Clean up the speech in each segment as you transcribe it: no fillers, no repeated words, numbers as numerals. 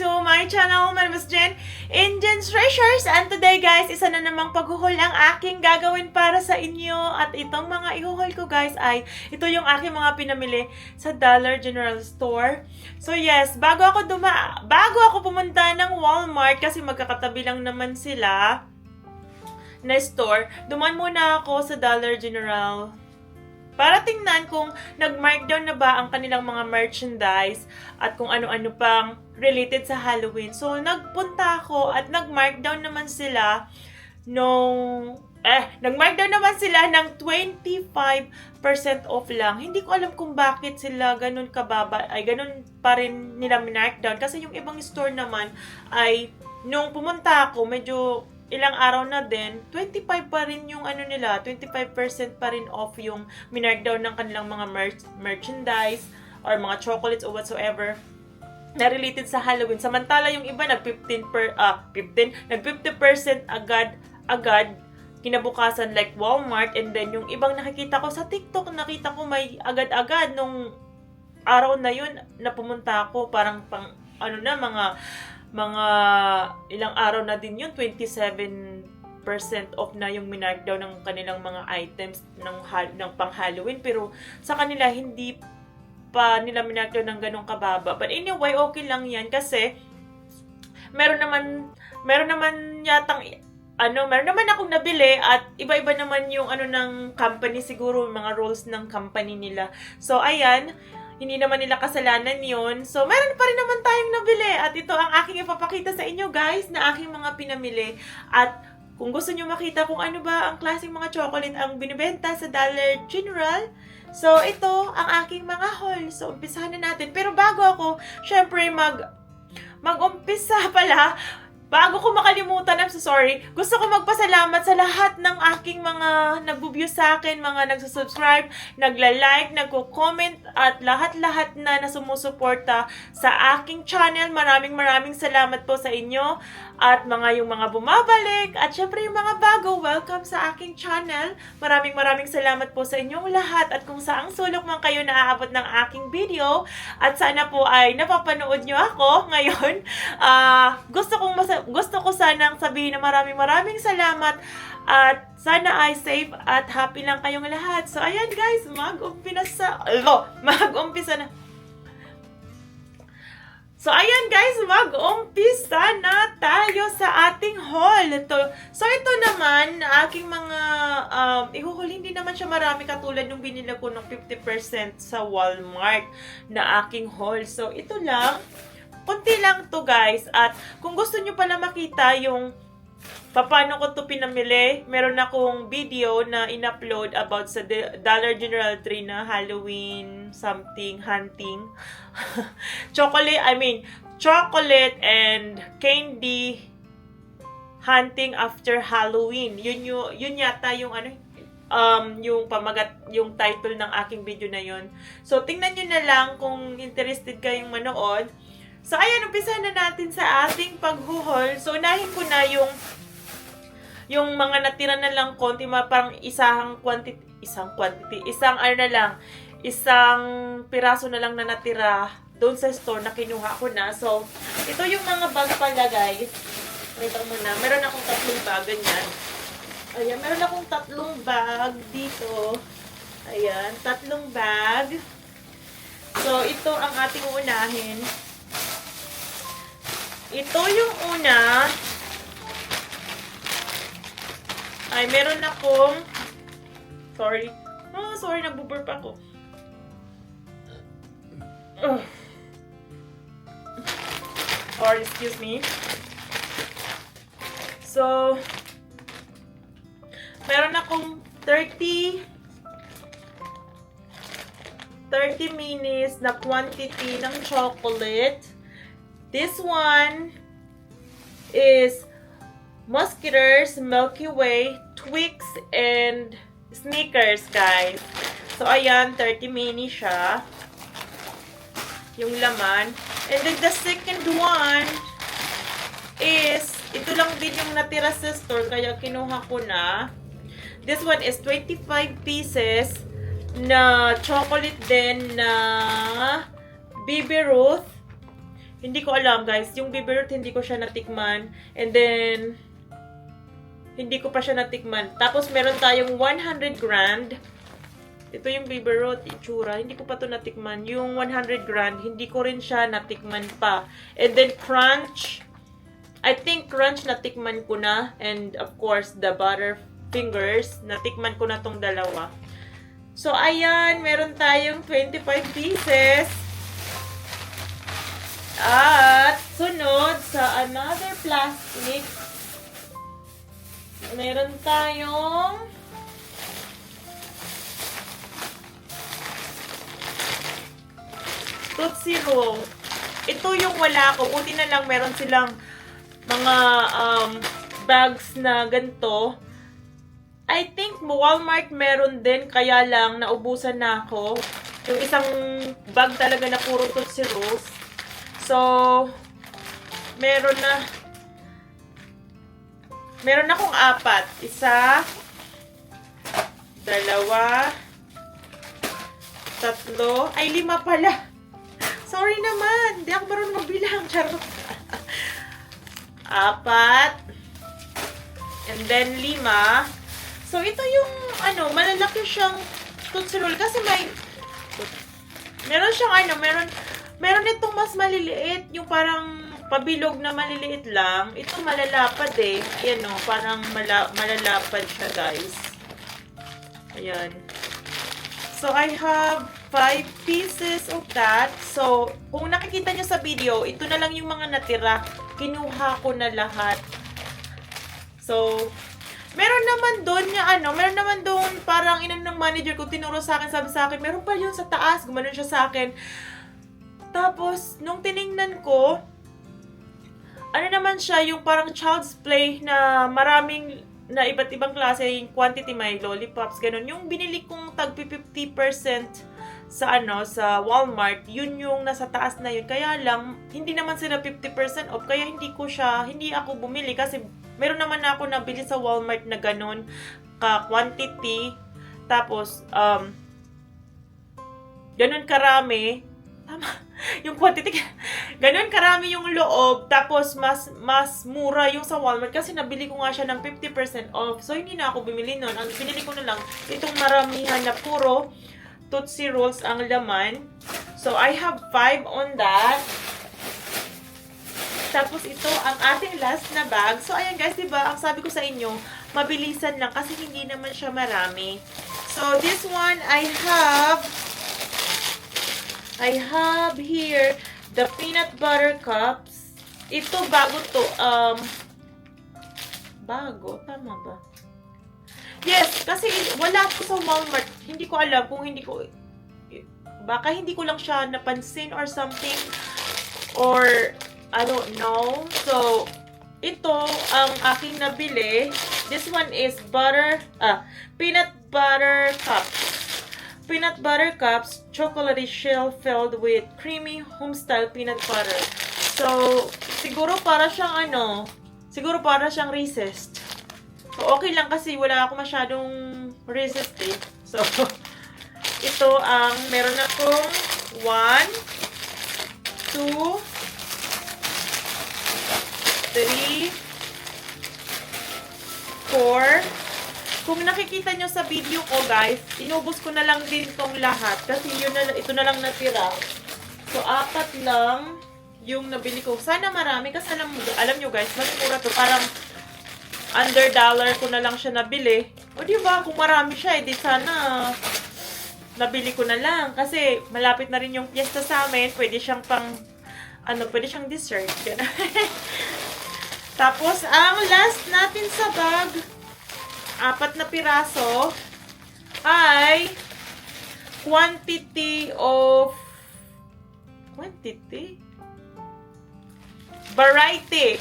to my channel. My name is Jen in Jen's Treasures. And today guys, isa na namang paghuhol ang aking gagawin para sa inyo. At itong mga ihuhol ko guys ay ito yung aking mga pinamili sa Dollar General Store. So yes, bago ako pumunta ng Walmart kasi magkakatabi lang naman sila na store, duman muna ako sa Dollar General para tingnan kung nag-markdown na ba ang kanilang mga merchandise at kung ano-ano pang related sa Halloween. So, nagpunta ako at nag-markdown naman sila nag-markdown naman sila ng 25% off lang. Hindi ko alam kung bakit sila ganun kababa, ay ganun pa rin nila minarkdown. Kasi yung ibang store naman ay, nung pumunta ako, medyo ilang araw na din, 25 pa rin yung nila, 25% pa rin off yung minarkdown ng kanilang mga merchandise or mga chocolates or whatsoever na related sa Halloween. Samantala yung iba nag 50% agad kinabukasan like Walmart, and then yung ibang nakikita ko sa TikTok, nakita ko may agad-agad nung araw na yun na pumunta ako, parang mga ilang araw na din yun, 27% off na yung minarkdown ng kanilang mga items ng pang-Halloween. Pero sa kanila, hindi pa nila minarkdown ng ganong kababa. But anyway, okay lang yan kasi meron naman akong nabili at iba-iba naman yung ng company, siguro yung mga rules ng company nila. So, ayan. Hindi naman nila kasalanan yun. So, meron pa rin naman tayong nabili. At ito ang aking ipapakita sa inyo, guys, na aking mga pinamili. At kung gusto nyo makita kung ano ba ang klaseng mga chocolate ang binibenta sa Dollar General, so, ito ang aking mga haul. So, umpisahan na natin. Pero bago ako, syempre, mag-umpisa pala, bago ko makalimutan, I'm so sorry, gusto ko magpasalamat sa lahat ng aking mga nagbo-view sa akin, mga nagsusubscribe, nagla-like, nagko-comment, at lahat-lahat na nasumusuporta sa aking channel. Maraming salamat po sa inyo. At yung mga bumabalik, at syempre yung mga bago, welcome sa aking channel. Maraming salamat po sa inyong lahat. At kung saang sulok man kayo naaabot ng aking video, at sana po ay napapanood nyo ako ngayon, gusto ko sanang sabihin na maraming salamat at sana ay safe at happy lang kayong lahat. So ayan guys, mag-umpisa na. So ayan guys, mag-umpisa na tayo sa ating haul. So ito naman, aking mga ihuhul, hindi naman siya marami katulad nung binili ko ng 50% sa Walmart na aking haul. So ito lang, konti lang to guys. At kung gusto nyo pala makita yung paano ko to pinamili, meron akong video na in-upload about sa Dollar General 3 na Halloween hunting. Chocolate and candy hunting after Halloween. Yun yata yung yung pamagat, yung title ng aking video na yun. So, tingnan nyo na lang kung interested kayong manood. So, ayan, umpisa na natin sa ating paghuhol. So, unahin ko na yung mga natira na lang konti, parang isang piraso na lang na natira doon sa store na kinuha ko na. So, ito yung mga bag pala guys. Ito muna. Meron akong 3 bag, ganyan. Ayan, meron akong 3 bag dito. Ayan, 3 bag. So, ito ang ating uunahin. Ito yung una. Ay, meron akong sorry, nagbuburp ako. Or excuse me. So, meron akong 30 minis na quantity ng chocolate. This one is Musketeers, Milky Way, Twix, and Snickers, guys. So, ayan, 30 mini siya. Yung laman. And then, the second one is, ito lang din yung natira sa store, kaya kinuha ko na. This one is 25 pieces na chocolate din na Baby Ruth. Hindi ko alam, guys. Yung Baby Ruth, hindi ko siya natikman. And then, hindi ko pa siya natikman. Tapos, meron tayong 100 grand. Ito yung Baby Ruth, itsura. Hindi ko pa to natikman. Yung 100 grand, hindi ko rin siya natikman pa. And then, Crunch. I think Crunch natikman ko na. And, of course, the Butterfingers. Natikman ko na tong dalawa. So, ayan. Meron tayong 25 pieces. At, sunod sa another plastic, meron tayong Tootsie Roll. Ito yung wala ko. Buti na lang meron silang mga bags na ganito. I think Walmart meron din, kaya lang naubusan na ako. Yung isang bag talaga na puro Tootsie Rolls. So, meron akong 4. 1, 2, 3, ay 5 pala. Sorry naman, hindi ako marunong magbilang. Charot. 4, and then 5. So, ito yung, malalaki siyang Tootsie Roll. Kasi meron siyang, meron itong mas maliliit, yung parang pabilog na maliliit lang. Ito malalapad eh. Ayan o, parang malalapad siya, guys. Ayan. So, I have 5 pieces of that. So, kung nakikita nyo sa video, ito na lang yung mga natira. Kinuha ko na lahat. So, meron naman doon meron naman doon parang ng manager ko, tinuro sa akin, sabi sa akin, meron pa yun sa taas. Gumanon siya sa akin. Tapos, nung tiningnan ko, naman siya, yung parang child's play na maraming, na iba't ibang klase, yung quantity, may lollipops, ganun. Yung binili kong tag 50% sa Walmart, yun yung nasa taas na yun. Kaya lang, hindi naman sila 50% off, kaya hindi ako bumili kasi meron naman ako nabili sa Walmart na ganun, ka-quantity, tapos, ganun karami, yung quantity, ganun karami yung loob, tapos mas mura yung sa Walmart kasi nabili ko nga siya ng 50% off. So, hindi na ako bumili nun. Ang binili ko na lang, itong maramihan na puro Tootsie Rolls ang laman. So, I have 5 on that. Tapos, ito ang ating last na bag. So, ayan guys, diba, ang sabi ko sa inyo, mabilisan lang kasi hindi naman siya marami. So, this one, I have here the peanut butter cups. Ito, bago to. Bago? Tama ba? Yes, kasi wala po sa Walmart. Hindi ko alam kung baka hindi ko lang siya napansin or something. Or, I don't know. So, ito ang aking nabili. This one is peanut butter cups. Peanut butter cups, chocolate shell filled with creamy homestyle peanut butter. So, siguro para siyang Reese's. So, okay lang kasi wala ako masyadong Reese's eh. So, ito ang meron akong 1, 2, 3, 4. Kung nakikita nyo sa video ko, guys, inubos ko na lang din tong lahat kasi ito na lang natira. So, 4 lang yung nabili ko. Sana marami kasi alam nyo guys, mas mura to. Parang under $1 ko na lang siya nabili. O diba, kung marami siya, edi sana nabili ko na lang. Kasi malapit na rin yung piyesta sa amin. Pwede siyang pwede siyang dessert. Tapos, ang last natin sa bag, 4 na piraso ay quantity. Variety.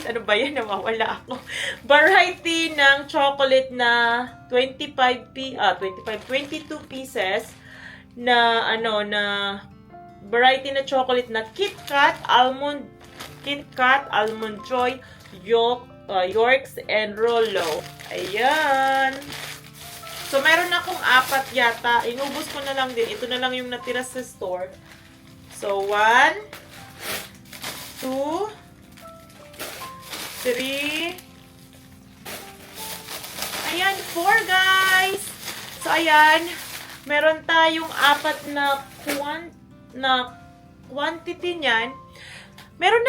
Ano ba yan? Nawawala ako. Variety ng chocolate na 22 pieces na variety na chocolate na KitKat, Almond Joy, Yorks, and Rolo. Ayan. So, meron akong 4 yata. Inubos ko na lang din. Ito na lang yung natira sa store. So, 1, 3. Ayan, 4 guys! So, ayan. Meron tayong 4 na quantity niyan. Meron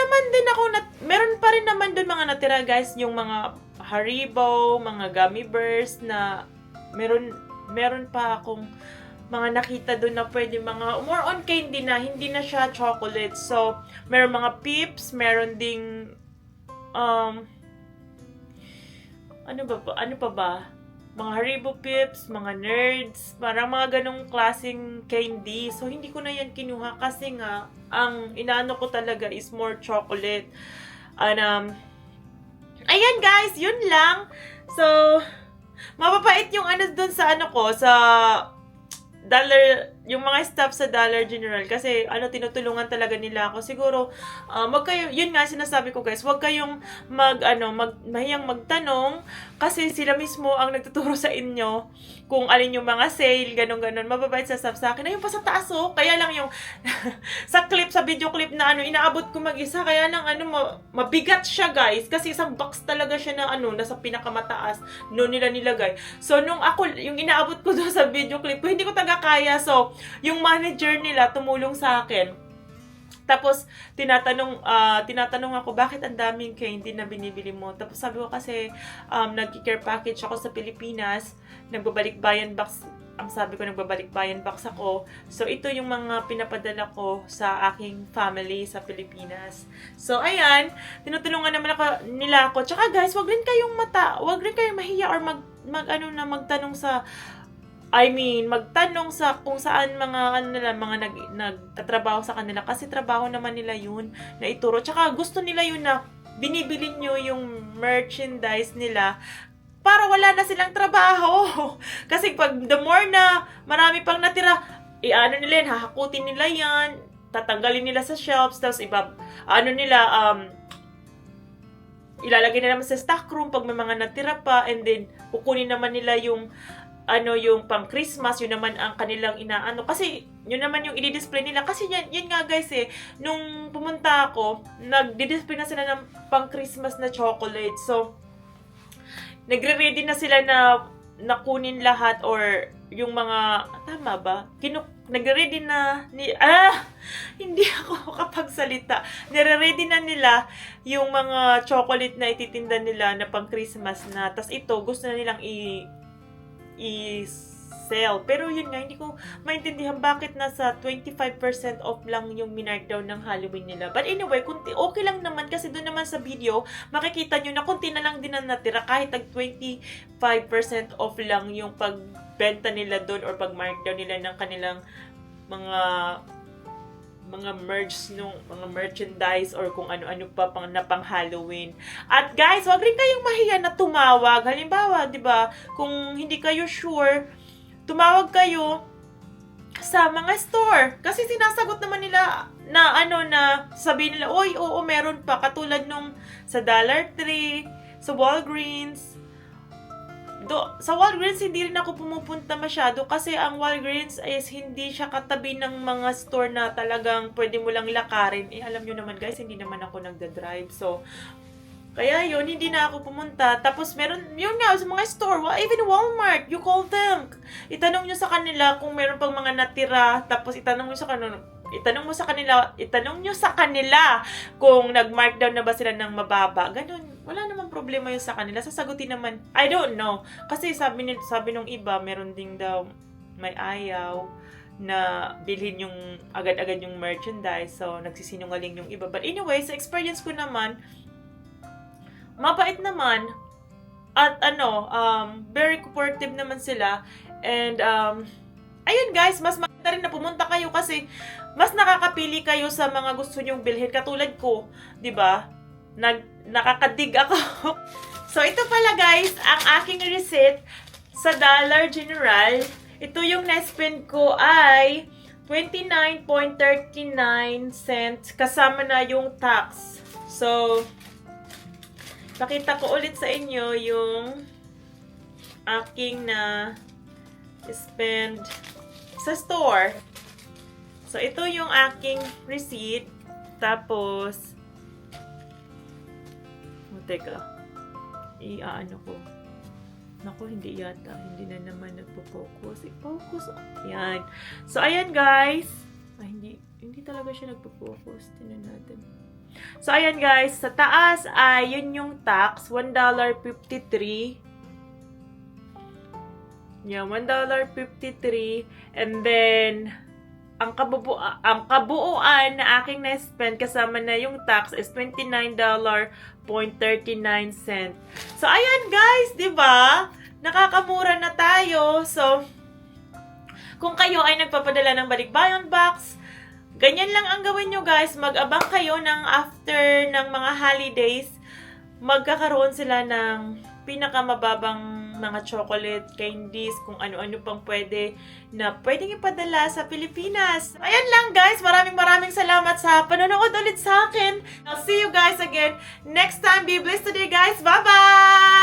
pa rin naman doon mga natira guys, yung mga Haribo, mga gummy bears na meron pa akong mga nakita doon na pwede mga more on candy na, hindi na siya chocolate. So, meron mga Pips, meron ding ano pa ba? Mga Haribo Pips, mga Nerds, parang mga ganong klaseng candy. So, hindi ko na yan kinuha kasi nga, ang inaano ko talaga is more chocolate. And, ayan guys, yun lang. So, mapapait yung ano dun sa ano ko, sa Dollar, yung mga staff sa Dollar General kasi tinutulungan talaga nila ako. Siguro wag kayo, yun nga sinasabi ko guys, wag kayong mahiyang magtanong kasi sila mismo ang nagtuturo sa inyo kung alin yung mga sale, ganun. Mababait sa staff sa akin. Ayun pa sa taas kaya lang yung sa video clip na inaabot ko mag-isa, kaya lang mabigat siya guys kasi isang box talaga siya na nasa pinakamataas noon nila nilagay. So nung ako yung inaabot ko doon sa video clip ko, hindi ko talaga kaya. So yung manager nila tumulong sa akin. Tapos, tinatanong ako, bakit ang daming candy na binibili mo? Tapos sabi ko kasi, nag-care package ako sa Pilipinas, nagbabalik-bayan box, nagbabalik-bayan box ako. So, ito yung mga pinapadala ko sa aking family sa Pilipinas. So, ayan, tinutulungan naman nila ako. Tsaka guys, wag rin kayong mahiya or magtanong sa magtanong sa kung saan mga nagtatrabaho sa kanila kasi trabaho naman nila yun na ituro. Tsaka gusto nila yun na binibili nyo yung merchandise nila para wala na silang trabaho. Kasi pag the more na marami pang natira, hahakutin nila yan, tatanggalin nila sa shelves, tapos ilalagay nila naman sa stock room pag may mga natira pa, and then kukunin naman nila yung pang Christmas, yun naman ang kanilang inaano. Kasi, yun naman yung i-display nila. Kasi yun nga guys nung pumunta ako, nag-display na sila ng pang Christmas na chocolate. So, nagre-ready na sila na nakunin lahat or yung mga, tama ba? Nagre-ready na, hindi ako kapagsalita. Nire-ready na nila yung mga chocolate na ititinda nila na pang Christmas na. Tas ito, gusto na nilang i-sell. Pero yun nga, hindi ko maintindihan bakit nasa 25% off lang yung minarkdown ng Halloween nila. But anyway, okay lang naman kasi doon naman sa video, makikita nyo na kunti na lang din ang natira kahit tag 25% off lang yung pagbenta nila doon or pag-markdown nila ng kanilang mga mga merchandise or kung ano-ano pa pang Halloween. At guys, wag rin kayong mahiya na tumawag. Halimbawa, 'di ba, kung hindi kayo sure, tumawag kayo sa mga store. Kasi sinasagot naman nila na sabihin nila, "Oy, oo, meron pa." Katulad nung sa Dollar Tree, sa Walgreens. Sa Walgreens, hindi rin ako pumupunta masyado kasi ang Walgreens is hindi siya katabi ng mga store na talagang pwede mo lang lakarin. Alam nyo naman guys, hindi naman ako nagda-drive. So, kaya yun, hindi na ako pumunta. Tapos yun nga, sa mga store, even Walmart, you call them. Itanong nyo sa kanila kung meron pang mga natira. Tapos itanong nyo sa kanila kung nag-markdown na ba sila ng mababa. Ganun. Wala namang problema yun sa kanila. Sasagutin naman, I don't know. Kasi sabi nung iba, meron ding daw may ayaw na bilhin yung agad-agad yung merchandise. So, nagsisinungaling yung iba. But anyway, sa experience ko naman, mabait naman. At very cooperative naman sila. And, ayun guys, mas maganda rin na pumunta kayo kasi mas nakakapili kayo sa mga gusto nyong bilhin. Katulad ko, di ba? Nakakadig ako. So, ito pala guys, ang aking receipt sa Dollar General. Ito yung na-spend ko ay 29.39 cents kasama na yung tax. So, pakita ko ulit sa inyo yung aking na-spend sa store. So, ito yung aking receipt. Tapos, Teka. I-ano ko. Naku, hindi yata. Hindi na naman nagpo-focus. I-focus. Yan. So, ayan guys. Ay, hindi talaga siya nagpo-focus. Tingnan natin. So, ayan guys. Sa taas ay yun yung tax. $1.53. Yeah, $1.53. And then, ang kabuuan na aking na-spend kasama na yung tax is $29.39. So, ayan guys, di ba? Nakakamura na tayo. So, kung kayo ay nagpapadala ng balikbayan box, ganyan lang ang gawin nyo guys. Mag-abang kayo ng after ng mga holidays. Magkakaroon sila ng pinakamababang mga chocolate, candies, kung ano-ano pang pwede na pwedeng ipadala sa Pilipinas. Ayan lang guys, maraming salamat sa panonood ulit sa akin. I'll see you guys again next time. Be blessed today guys. Bye-bye!